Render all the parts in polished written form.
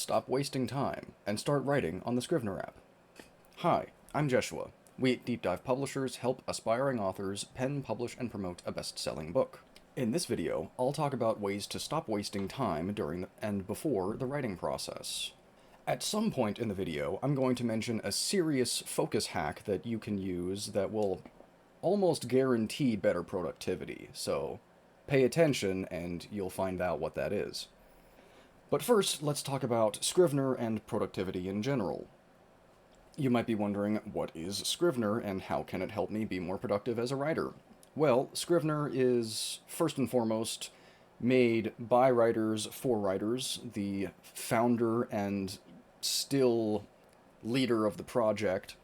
stop wasting time and start writing on the Scrivener app. Hi, I'm Jeshua. We at Deep Dive Publishers help aspiring authors pen, publish, and promote a best-selling book. In this video, I'll talk about ways to stop wasting time during and before the writing process. At some point in the video, I'm going to mention a serious focus hack that you can use that will almost guarantee better productivity, so pay attention and you'll find out what that is. But first, let's talk about Scrivener and productivity in general. You might be wondering, what is Scrivener and how can it help me be more productive as a writer? Well, Scrivener is, first and foremost, made by writers for writers. The founder and still leader of the project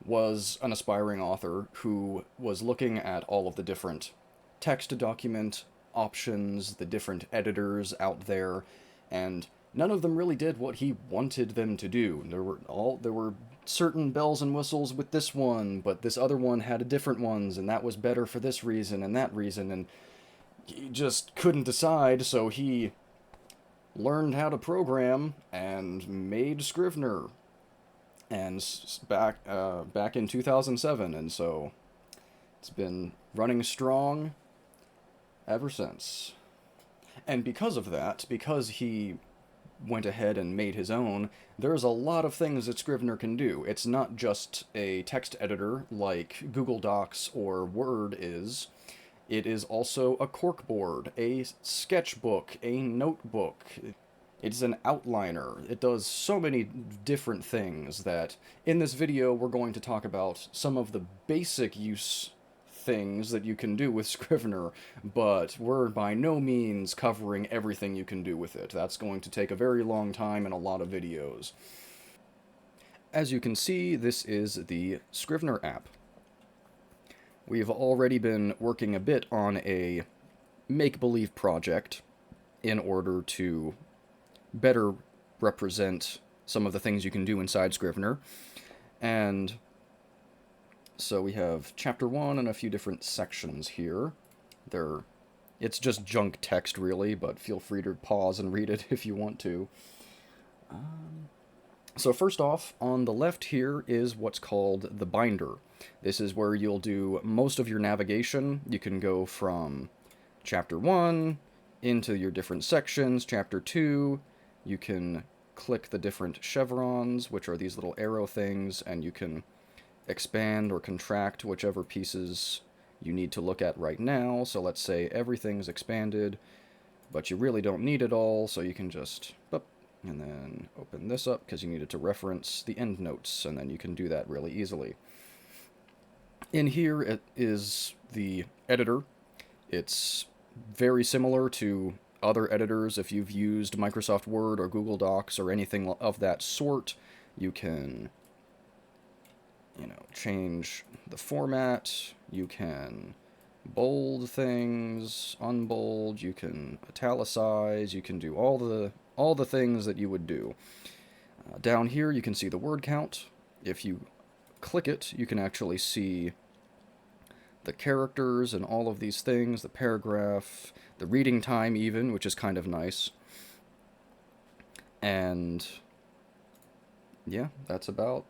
was an aspiring author who was looking at all of the different text-to-document options, the different editors out there, and none of them really did what he wanted them to do. There were certain bells and whistles with this one, but this other one had different ones, and that was better for this reason and that reason, and he just couldn't decide, so he learned how to program and made Scrivener, and back in 2007, and so it's been running strong ever since. And because of that, because he went ahead and made his own, there's a lot of things that Scrivener can do. It's not just a text editor like Google Docs or Word is. It is also a corkboard, a sketchbook, a notebook. It's an outliner. It does so many different things that in this video we're going to talk about some of the basic use things that you can do with Scrivener, but we're by no means covering everything you can do with it. That's going to take a very long time and a lot of videos. As you can see, this is the Scrivener app. We've already been working a bit on a make-believe project in order to better represent some of the things you can do inside Scrivener, and so we have chapter 1 and a few different sections here. It's just junk text, really, but feel free to pause and read it if you want to. So first off, on the left here is what's called the binder. This is where you'll do most of your navigation. You can go from chapter 1 into your different sections. Chapter 2, you can click the different chevrons, which are these little arrow things, and you can expand or contract whichever pieces you need to look at right now. So let's say everything's expanded, but you really don't need it all, so you can just, and then open this up because you need it to reference the endnotes, and then you can do that really easily. In here it is the editor. It's very similar to other editors. If you've used Microsoft Word or Google Docs or anything of that sort, you can change the format, you can bold things, unbold, you can italicize, you can do all the things that you would do. Down here you can see the word count. If you click it, you can actually see the characters and all of these things, the paragraph, the reading time even, which is kind of nice. And yeah, that's about.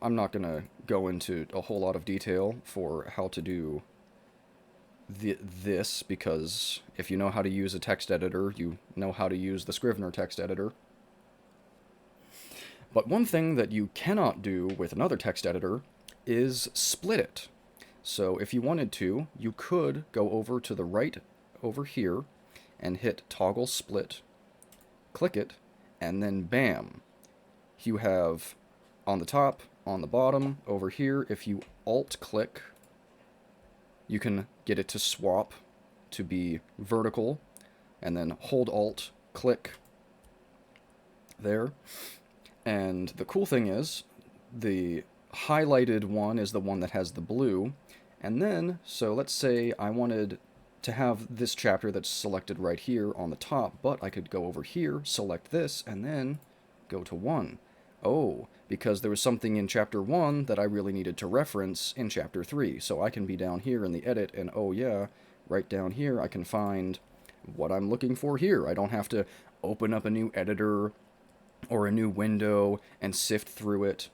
I'm not going to go into a whole lot of detail for how to do this, because if you know how to use a text editor, you know how to use the Scrivener text editor. But one thing that you cannot do with another text editor is split it. So if you wanted to, you could go over to the right over here and hit toggle split, click it, and then bam, you have on the top, on the bottom, over here, if you alt-click, you can get it to swap to be vertical, and then hold alt, click there. And the cool thing is, the highlighted one is the one that has the blue, and then, so let's say I wanted to have this chapter that's selected right here on the top, but I could go over here, select this, and then go to 1. Oh, because there was something in chapter 1 that I really needed to reference in chapter 3. So I can be down here in the edit, and oh yeah, right down here I can find what I'm looking for here. I don't have to open up a new editor or a new window and sift through it.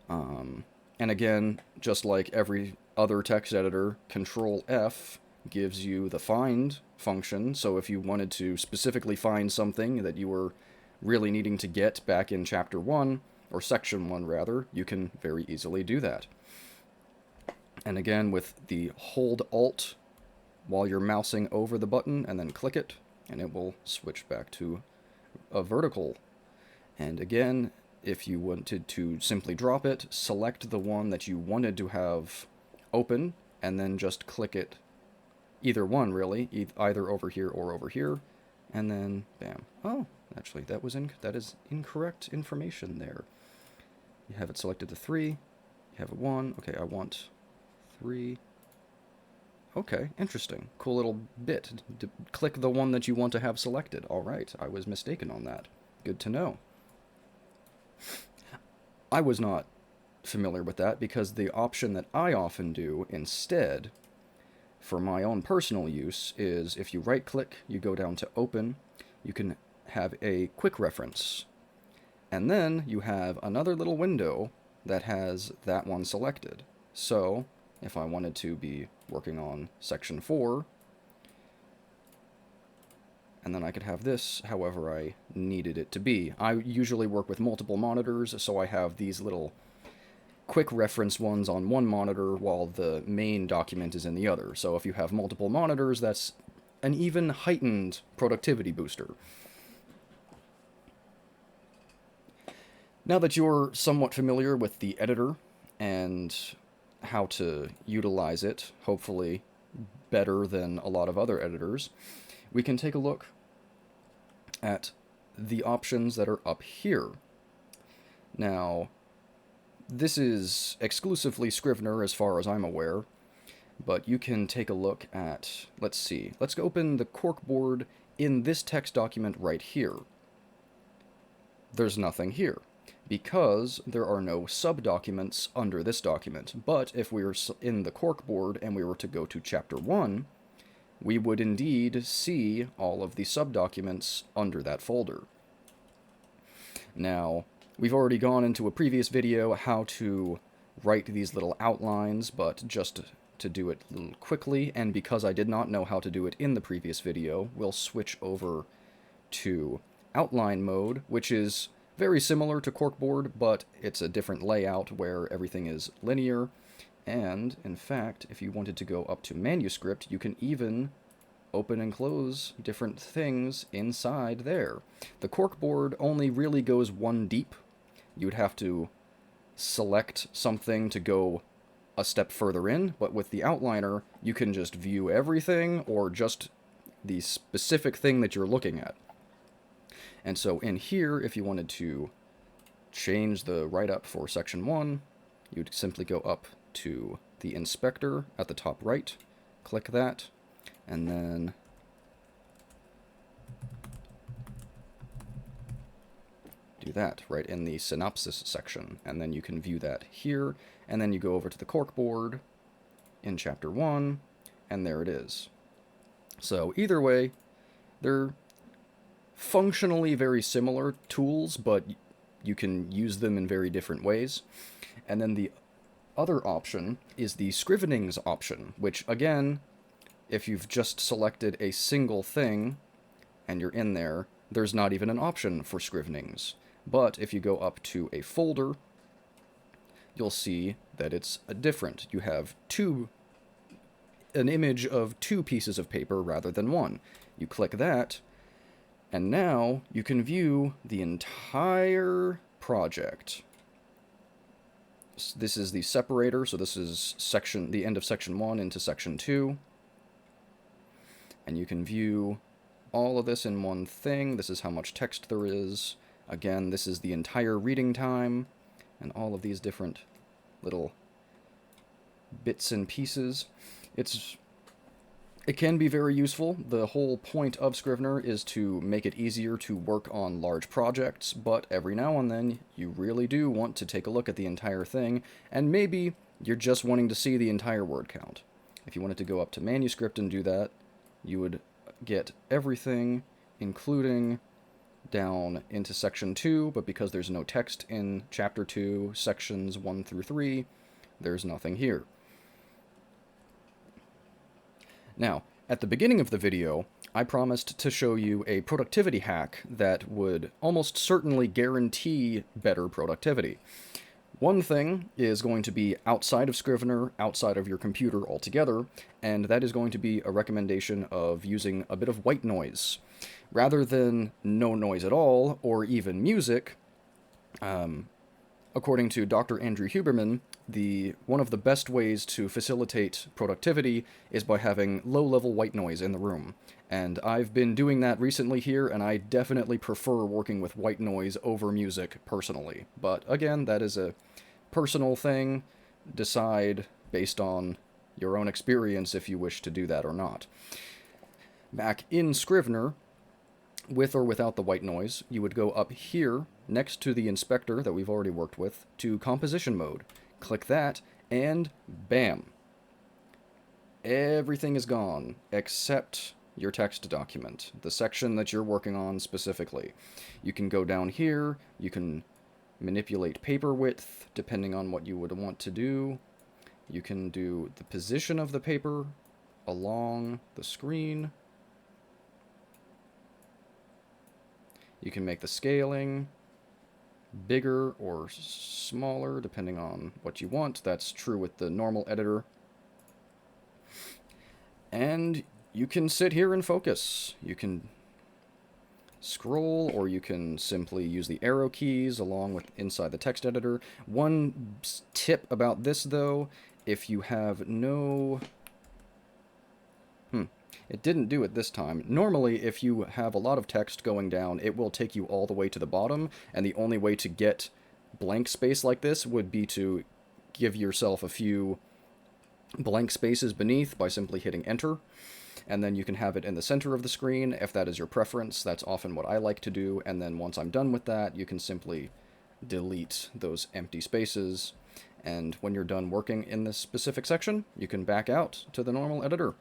And again, just like every other text editor, Control F gives you the find function. So if you wanted to specifically find something that you were really needing to get back in chapter 1, or section 1 rather, you can very easily do that. And again, with the hold Alt while you're mousing over the button and then click it, and it will switch back to a vertical. And again, if you wanted to simply drop it, select the one that you wanted to have open, and then just click it, either one really, either over here or over here, and then bam. Oh, actually that is incorrect information there. You have it selected to 3, you have a 1, okay, I want 3. Okay, interesting. Cool little bit. Click the one that you want to have selected. Alright, I was mistaken on that. Good to know. I was not familiar with that because the option that I often do instead, for my own personal use, is if you right-click, you go down to Open, you can have a quick reference. And then you have another little window that has that one selected. So, if I wanted to be working on section 4, and then I could have this however I needed it to be. I usually work with multiple monitors, so I have these little quick reference ones on one monitor while the main document is in the other. So if you have multiple monitors, that's an even heightened productivity booster. Now that you're somewhat familiar with the editor and how to utilize it, hopefully better than a lot of other editors, we can take a look at the options that are up here. Now, this is exclusively Scrivener as far as I'm aware, but you can take a look at, let's see, let's open the corkboard in this text document right here. There's nothing here, because there are no sub-documents under this document. But if we were in the corkboard and we were to go to chapter 1, we would indeed see all of the sub-documents under that folder. Now, we've already gone into a previous video how to write these little outlines, but just to do it a little quickly, and because I did not know how to do it in the previous video, we'll switch over to outline mode, which is very similar to corkboard, but it's a different layout where everything is linear. And, in fact, if you wanted to go up to manuscript, you can even open and close different things inside there. The corkboard only really goes one deep. You would have to select something to go a step further in, but with the outliner, you can just view everything or just the specific thing that you're looking at. And so in here, if you wanted to change the write-up for section 1, you'd simply go up to the inspector at the top right, click that, and then do that right in the synopsis section, and then you can view that here, and then you go over to the corkboard in chapter 1, and there it is. So either way, they're functionally very similar tools, but you can use them in very different ways. And then the other option is the Scrivenings option, which again, if you've just selected a single thing and you're in there, there's not even an option for Scrivenings. But if you go up to a folder, you'll see that it's different. You have an image of 2 pieces of paper rather than 1. You click that, and now you can view the entire project. This is the separator, so this is the end of section 1 into section 2. And you can view all of this in one thing. This is how much text there is. Again, this is the entire reading time, and all of these different little bits and pieces. It can be very useful. The whole point of Scrivener is to make it easier to work on large projects, but every now and then you really do want to take a look at the entire thing, and maybe you're just wanting to see the entire word count. If you wanted to go up to manuscript and do that, you would get everything, including down into section 2, but because there's no text in chapter 2, sections 1 through 3, there's nothing here. Now, at the beginning of the video, I promised to show you a productivity hack that would almost certainly guarantee better productivity. One thing is going to be outside of Scrivener, outside of your computer altogether, and that is going to be a recommendation of using a bit of white noise. Rather than no noise at all, or even music, according to Dr. Andrew Huberman, one of the best ways to facilitate productivity is by having low-level white noise in the room. And I've been doing that recently here, and I definitely prefer working with white noise over music personally. But again, that is a personal thing. Decide based on your own experience if you wish to do that or not. Back in Scrivener, with or without the white noise, you would go up here next to the inspector that we've already worked with to composition mode. Click that, and bam! Everything is gone except your text document, the section that you're working on specifically. You can go down here, you can manipulate paper width depending on what you would want to do. You can do the position of the paper along the screen. You can make the scaling bigger or smaller depending on what you want. That's true with the normal editor. And you can sit here and focus. You can scroll, or you can simply use the arrow keys along with inside the text editor. One tip about this, though, if you have no... It didn't do it this time. Normally, if you have a lot of text going down, it will take you all the way to the bottom, and the only way to get blank space like this would be to give yourself a few blank spaces beneath by simply hitting enter, and then you can have it in the center of the screen if that is your preference. That's often what I like to do, and then once I'm done with that, you can simply delete those empty spaces, and when you're done working in this specific section, you can back out to the normal editor.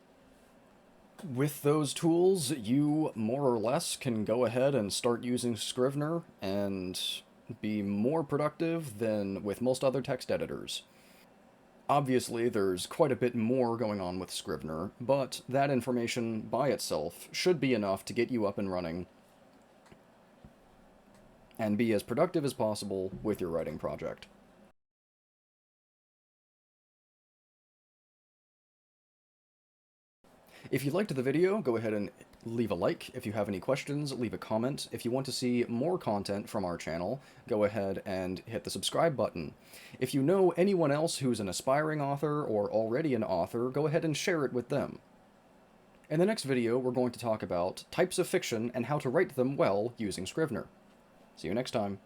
With those tools, you more or less can go ahead and start using Scrivener and be more productive than with most other text editors. Obviously, there's quite a bit more going on with Scrivener, but that information by itself should be enough to get you up and running and be as productive as possible with your writing project. If you liked the video, go ahead and leave a like. If you have any questions, leave a comment. If you want to see more content from our channel, go ahead and hit the subscribe button. If you know anyone else who's an aspiring author or already an author, go ahead and share it with them. In the next video, we're going to talk about types of fiction and how to write them well using Scrivener. See you next time.